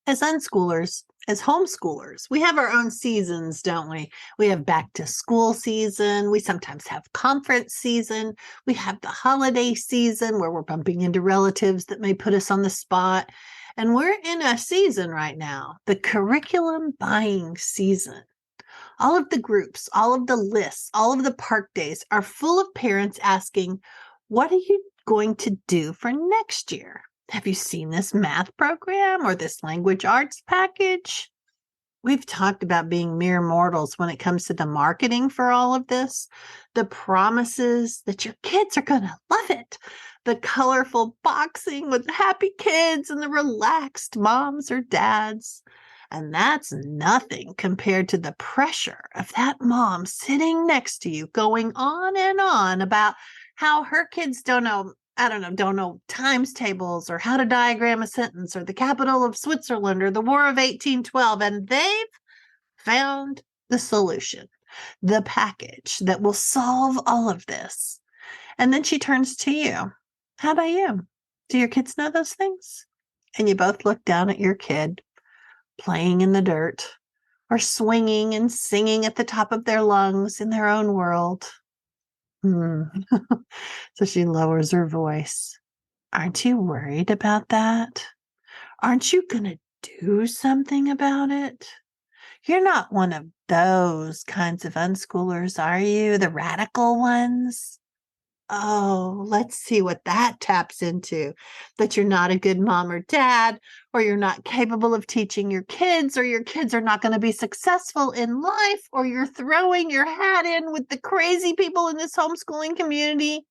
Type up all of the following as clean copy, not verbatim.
As unschoolers, as homeschoolers, we have our own seasons, don't we? We have back to school season. We sometimes have conference season. We have the holiday season where we're bumping into relatives that may put us on the spot. And we're in a season right now, the curriculum buying season. All of the groups, all of the lists, all of the park days are full of parents asking, what are you going to do for next year? Have you seen this math program or this language arts package? We've talked about being mere mortals when it comes to the marketing for all of this, the promises that your kids are going to love it, the colorful boxing with happy kids and the relaxed moms or dads. And that's nothing compared to the pressure of that mom sitting next to you going on and on about how her kids don't know times tables or how to diagram a sentence or the capital of Switzerland or the War of 1812. And they've found the solution, the package that will solve all of this. And then she turns to you. How about you? Do your kids know those things? And you both look down at your kid playing in the dirt or swinging and singing at the top of their lungs in their own world. So she lowers her voice. Aren't you worried about that? Aren't you going to do something about it? You're not one of those kinds of unschoolers, are you? The radical ones? Oh, let's see what that taps into. That you're not a good mom or dad, or you're not capable of teaching your kids, or your kids are not going to be successful in life, or you're throwing your hat in with the crazy people in this homeschooling community.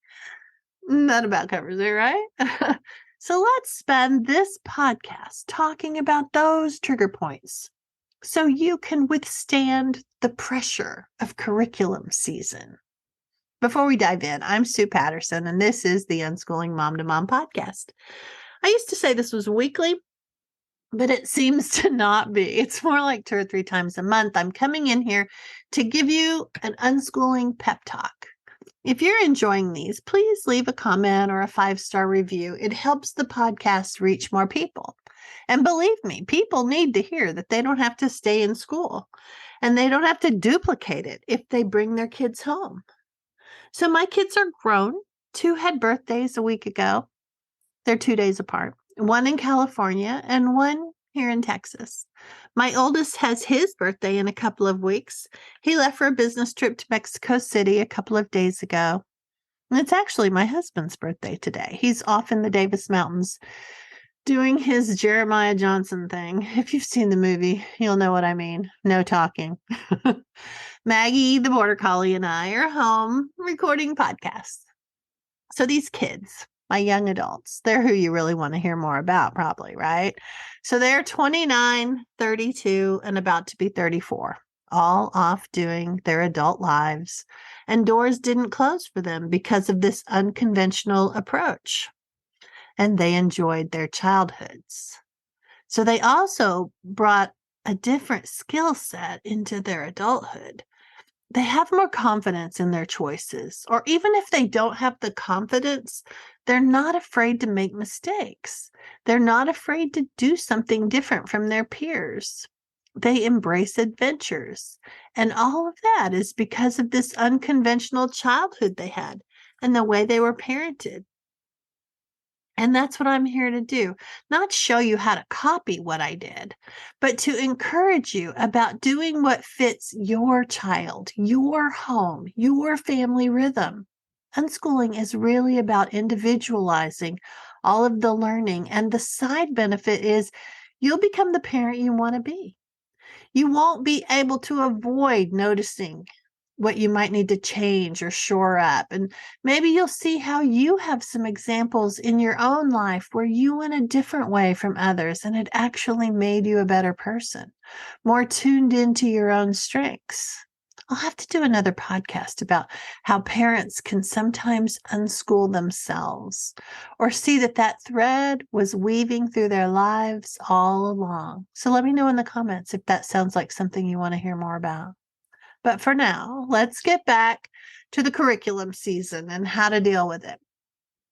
That about covers it, right? So let's spend this podcast talking about those trigger points so you can withstand the pressure of curriculum season. Before we dive in, I'm Sue Patterson, and this is the Unschooling Mom to Mom podcast. I used to say this was weekly, but it seems to not be. It's more like 2 or 3 times a month. I'm coming in here to give you an unschooling pep talk. If you're enjoying these, please leave a comment or a 5-star review. It helps the podcast reach more people. And believe me, people need to hear that they don't have to stay in school and they don't have to duplicate it if they bring their kids home. So my kids are grown. 2 had birthdays a week ago. They're 2 days apart. One in California and one here in Texas. My oldest has his birthday in a couple of weeks. He left for a business trip to Mexico City a couple of days ago. And it's actually my husband's birthday today. He's off in the Davis Mountains doing his Jeremiah Johnson thing. If you've seen the movie, you'll know what I mean. No talking. Maggie, the border collie, and I are home recording podcasts. So these kids, my young adults, they're who you really want to hear more about, probably, right? So they're 29, 32, and about to be 34, all off doing their adult lives. And doors didn't close for them because of this unconventional approach. And they enjoyed their childhoods. So they also brought a different skill set into their adulthood. They have more confidence in their choices, or even if they don't have the confidence, they're not afraid to make mistakes. They're not afraid to do something different from their peers. They embrace adventures. And all of that is because of this unconventional childhood they had and the way they were parented. And that's what I'm here to do. Not show you how to copy what I did, but to encourage you about doing what fits your child, your home, your family rhythm. Unschooling is really about individualizing all of the learning. And the side benefit is you'll become the parent you want to be. You won't be able to avoid noticing what you might need to change or shore up. And maybe you'll see how you have some examples in your own life where you went a different way from others and it actually made you a better person, more tuned into your own strengths. I'll have to do another podcast about how parents can sometimes unschool themselves or see that that thread was weaving through their lives all along. So let me know in the comments if that sounds like something you want to hear more about. But for now, let's get back to the curriculum season and how to deal with it.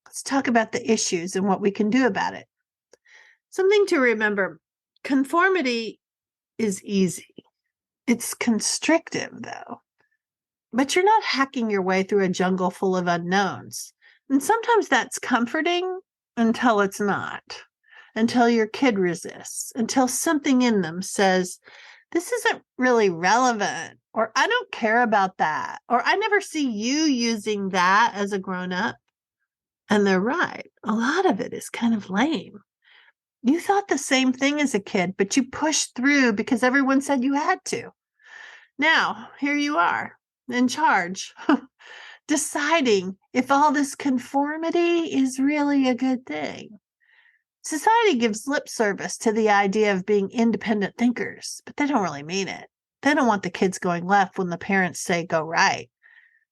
Let's talk about the issues and what we can do about it. Something to remember Conformity is easy. It's constrictive, though. But you're not hacking your way through a jungle full of unknowns. And sometimes that's comforting until it's not, until your kid resists, until something in them says, this isn't really relevant, or I don't care about that, or I never see you using that as a grown up. And they're right. A lot of it is kind of lame. You thought the same thing as a kid, but you pushed through because everyone said you had to. Now, here you are in charge, deciding if all this conformity is really a good thing. Society gives lip service to the idea of being independent thinkers, but they don't really mean it. They don't want the kids going left when the parents say go right.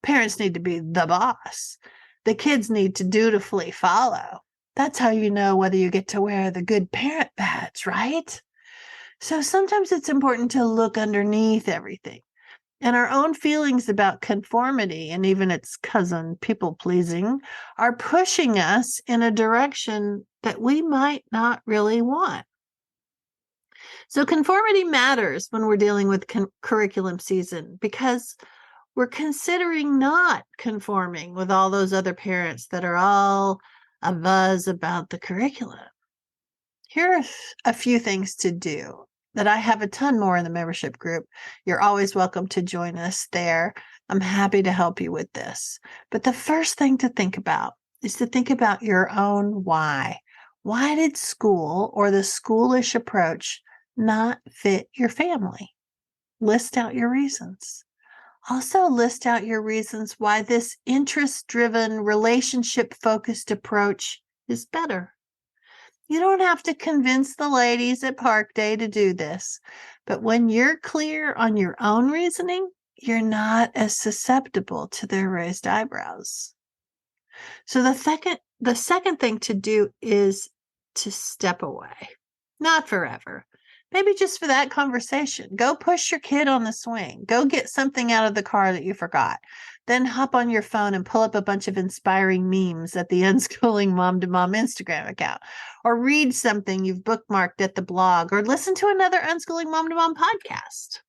Parents need to be the boss. The kids need to dutifully follow. That's how you know whether you get to wear the good parent badge, right? So sometimes it's important to look underneath everything. And our own feelings about conformity and even its cousin, people pleasing, are pushing us in a direction that we might not really want. So conformity matters when we're dealing with curriculum season because we're considering not conforming with all those other parents that are all a buzz about the curriculum. Here are a few things to do that I have a ton more in the membership group. You're always welcome to join us there. I'm happy to help you with this. But the first thing to think about is to think about your own why. Why did school or the schoolish approach not fit your family? List out your reasons. Also, list out your reasons why this interest-driven, relationship-focused approach is better. You don't have to convince the ladies at Park Day to do this, but when you're clear on your own reasoning, you're not as susceptible to their raised eyebrows. So the second thing to do is to step away. Not forever. Maybe just for that conversation. Go push your kid on the swing. Go get something out of the car that you forgot. Then hop on your phone and pull up a bunch of inspiring memes at the Unschooling Mom to Mom Instagram account. Or read something you've bookmarked at the blog. Or listen to another Unschooling Mom to Mom podcast.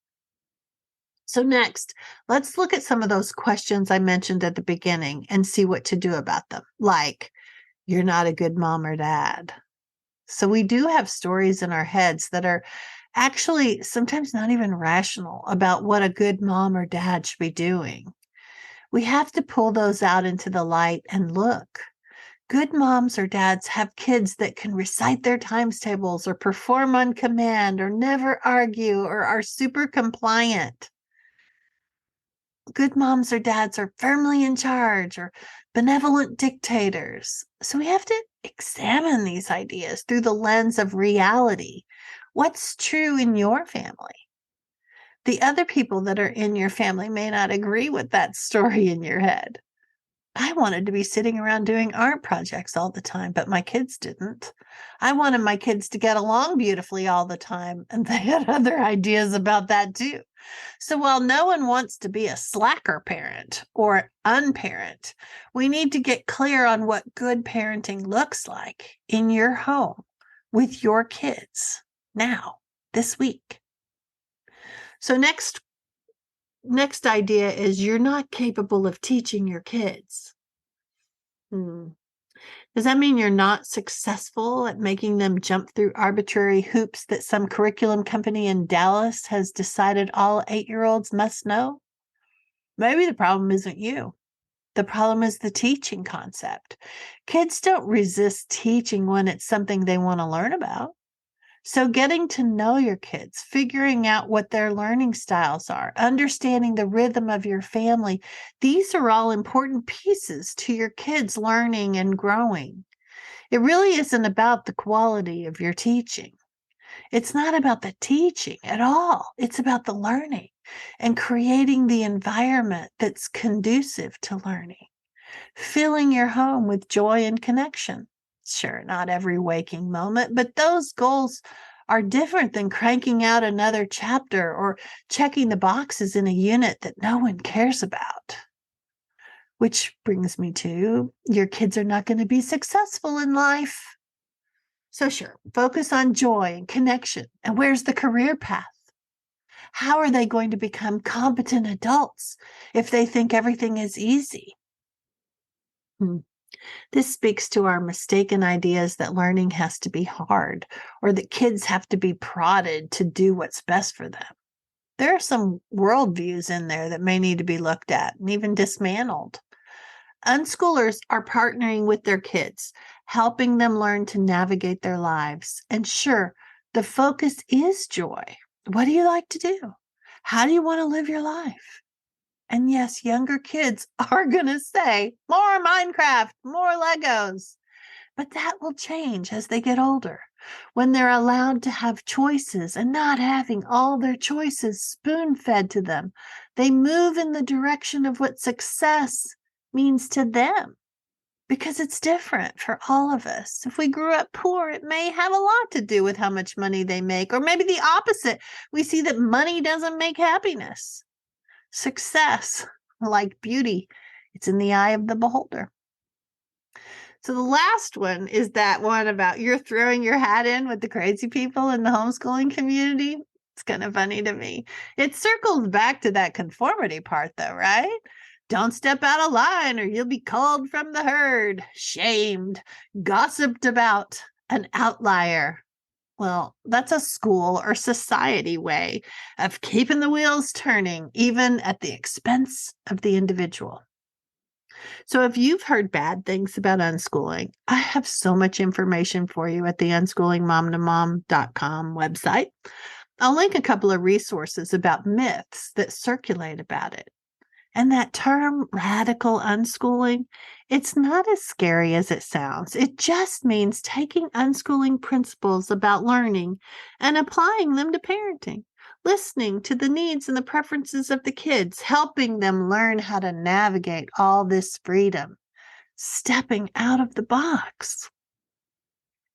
So next, let's look at some of those questions I mentioned at the beginning and see what to do about them. Like, you're not a good mom or dad. So we do have stories in our heads that are actually sometimes not even rational about what a good mom or dad should be doing. We have to pull those out into the light and look. Good moms or dads have kids that can recite their times tables or perform on command or never argue or are super compliant. Good moms or dads are firmly in charge or benevolent dictators. So we have to examine these ideas through the lens of reality. What's true in your family? The other people that are in your family may not agree with that story in your head. I wanted to be sitting around doing art projects all the time, but my kids didn't. I wanted my kids to get along beautifully all the time, and they had other ideas about that too. So while no one wants to be a slacker parent or unparent, we need to get clear on what good parenting looks like in your home with your kids now, this week. So next idea is you're not capable of teaching your kids. Does that mean you're not successful at making them jump through arbitrary hoops that some curriculum company in Dallas has decided all 8-year-olds must know? Maybe the problem isn't you. The problem is the teaching concept. Kids don't resist teaching when it's something they want to learn about. So getting to know your kids, figuring out what their learning styles are, understanding the rhythm of your family, these are all important pieces to your kids learning and growing. It really isn't about the quality of your teaching. It's not about the teaching at all. It's about the learning and creating the environment that's conducive to learning, filling your home with joy and connection. Sure, not every waking moment, but those goals are different than cranking out another chapter or checking the boxes in a unit that no one cares about. Which brings me to your kids are not going to be successful in life. So sure, focus on joy and connection. And where's the career path? How are they going to become competent adults if they think everything is easy? Hmm. This speaks to our mistaken ideas that learning has to be hard or that kids have to be prodded to do what's best for them. There are some worldviews in there that may need to be looked at and even dismantled. Unschoolers are partnering with their kids, helping them learn to navigate their lives. And sure, the focus is joy. What do you like to do? How do you want to live your life? And yes, younger kids are going to say, more Minecraft, more Legos. But that will change as they get older, when they're allowed to have choices and not having all their choices spoon fed to them. They move in the direction of what success means to them because it's different for all of us. If we grew up poor, it may have a lot to do with how much money they make, or maybe the opposite. We see that money doesn't make happiness. Success, like beauty, it's in the eye of the beholder. So the last one is that one about you're throwing your hat in with the crazy people in the homeschooling community. It's kind of funny to me. It circles back to that conformity part, though, right? Don't step out of line or you'll be culled from the herd, shamed, gossiped about, an outlier. Well, that's a school or society way of keeping the wheels turning, even at the expense of the individual. So if you've heard bad things about unschooling, I have so much information for you at the unschoolingmomtomom.com website. I'll link a couple of resources about myths that circulate about it. And that term radical unschooling, it's not as scary as it sounds. It just means taking unschooling principles about learning and applying them to parenting, listening to the needs and the preferences of the kids, helping them learn how to navigate all this freedom, stepping out of the box.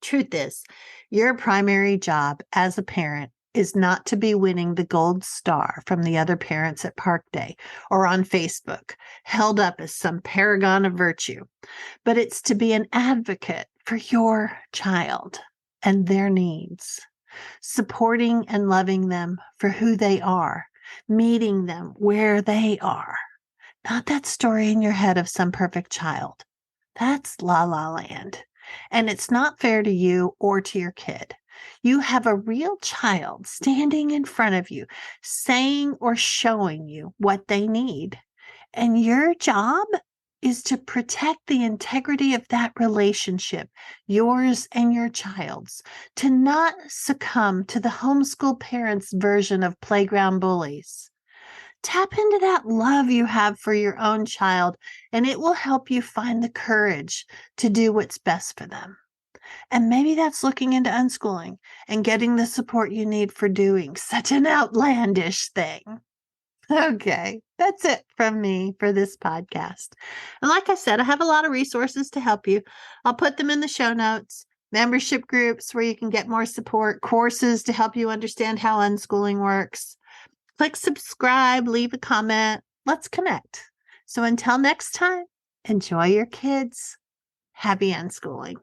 Truth is, your primary job as a parent is not to be winning the gold star from the other parents at Park Day or on Facebook, held up as some paragon of virtue, but it's to be an advocate for your child and their needs, supporting and loving them for who they are, meeting them where they are. Not that story in your head of some perfect child. That's la la land. And it's not fair to you or to your kid. You have a real child standing in front of you, saying or showing you what they need. And your job is to protect the integrity of that relationship, yours and your child's, to not succumb to the homeschool parents' version of playground bullies. Tap into that love you have for your own child, and it will help you find the courage to do what's best for them. And maybe that's looking into unschooling and getting the support you need for doing such an outlandish thing. Okay, that's it from me for this podcast. And like I said, I have a lot of resources to help you. I'll put them in the show notes. Membership groups where you can get more support, courses to help you understand how unschooling works. Click subscribe, leave a comment. Let's connect. So until next time, enjoy your kids. Happy unschooling.